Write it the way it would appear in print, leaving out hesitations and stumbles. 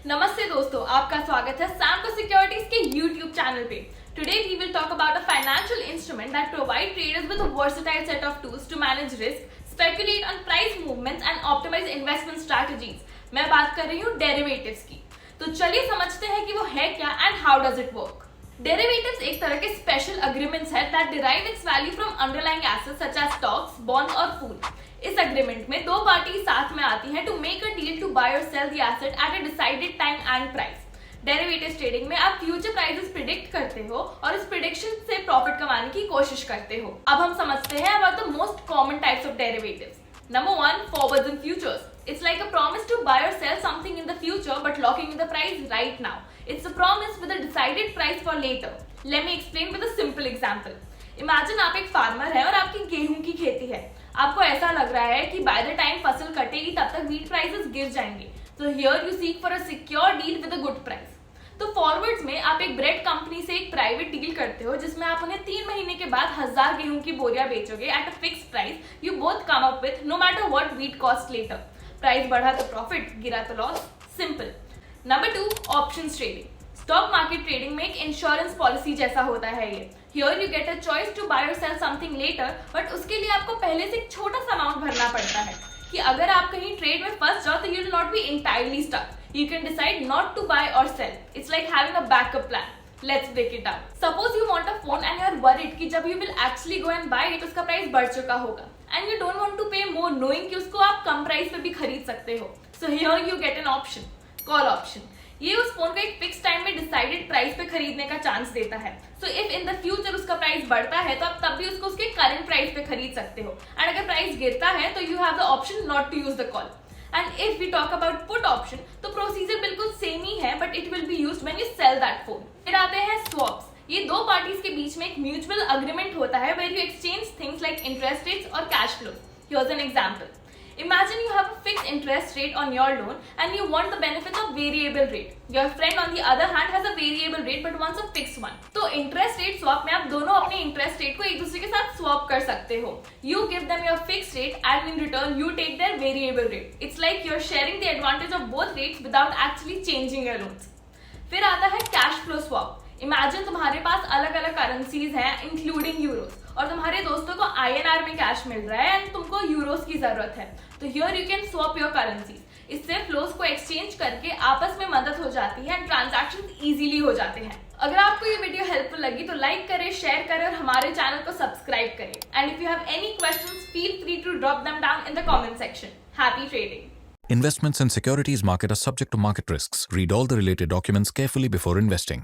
नमस्ते दोस्तों, आपका स्वागत है सैमको सिक्योरिटीज के YouTube चैनल पे। Today we will talk about a financial instrument that provide traders with a versatile set of tools to manage risk, speculate on price movements and optimize investment strategies। मैं बात कर रही हूँ derivatives की। तो चलिए समझते हैं कि वो है क्या and how does it work. Derivatives एक तरह के स्पेशल अग्रीमेंट्स है that derive its value from underlying assets such as stocks, bonds और फूड। इस अग्रीमेंट में दो पार्टी साथ में आती हैं to make a deal to buy और sell the asset at a decided time and price. Derivatives trading में आप फ्यूचर प्राइसेस प्रिडिक्ट करते हो और इस प्रिडिक्शन से प्रॉफिट कमाने की कोशिश करते हो। अब हम समझते हैं about the most common types of derivatives. Number 1, forwards and futures. It's like a promise to buy or sell something in the future but locking in the price right now. It's a promise with a decided price for later. Let me explain with a simple example. Imagine आप एक farmer है और आपकी गेहूं की खेती है। आपको ऐसा लग रहा है कि by the time फसल कटेगी तब तक wheat prices गिर जाएंगे। So here you seek for a secure deal with a good price. तो फॉरवर्ड्स में आप एक ब्रेड कंपनी से एक प्राइवेट डील करते हो जिसमें आप उन्हें 3 महीने के बाद 1000 गेहूं की बोरियां बेचोगे at a fixed price you both come up with no matter what wheat cost later. Price बढ़ा तो प्रॉफिट, गिरा तो loss, simple. Number 2, options trading. Stock market trading में एक इंश्योरेंस पॉलिसी जैसा होता है ये। Here you get a choice to buy और सेल समथिंग लेटर, बट उसके लिए आपको पहले से एक छोटा सा अमाउंट भरना पड़ता है कि अगर आप कहीं ट्रेड में फंस जाओ तो you will not be entirely stuck. You can decide not to buy or sell. It's like having a backup plan. Let's break it down. Suppose you want a phone and you are worried कि जब you will actually go and buy it उसका price बढ़ चुका होगा and you don't want to pay more knowing कि उसको आप कम price पे भी खरीद सकते हो। So here you get an option, call option. ये उस फोन को एक फिक्स टाइम में डिसाइडेड प्राइस पे खरीदने का चांस देता है। So if in the future उसका प्राइस बढ़ता है तो आप तब भी उसको उसके करंट प्राइस पे खरीद सकते हो एंड अगर प्राइस गिरता है तो you have the option not to use the call. And if we talk about put option तो प्रोसीजर बिल्कुल सेम ही है but it will be used when you sell that phone. फिर आते हैं स्वैप्स। ये दो पार्टीज के बीच में एक म्यूचुअल अग्रीमेंट होता है where you exchange things like interest rates और cash flow. Here's an example. Imagine you have a fixed interest rate on your loan and you want the benefits of variable rate. Your friend on the other hand has a variable rate but wants a fixed one. तो interest rate swap में आप दोनों अपने interest rate को एक दूसरे के साथ swap कर सकते हो. You give them your fixed rate and in return you take their variable rate. It's like you're sharing the advantage of both rates without actually changing your loans. फिर आता है cash flow swap. इमेजिन तुम्हारे पास अलग अलग currencies हैं including Euros और तुम्हारे दोस्तों को INR में कैश मिल रहा है एंड तुमको यूरोस की जरूरत है। तो here you can swap your currencies. इससे फ्लोस को एक्सचेंज करके आपस में मदद हो जाती है एंड ट्रांजैक्शंस इजीली हो जाते हैं। अगर आपको ये वीडियो हेल्पफुल लगी तो लाइक करें, शेयर करें और हमारे चैनल को सब्सक्राइब करें। And if you have any questions feel free to drop them down in the comment section. Happy trading. Investments in securities market are subject to market risks. Read all the related documents carefully before investing.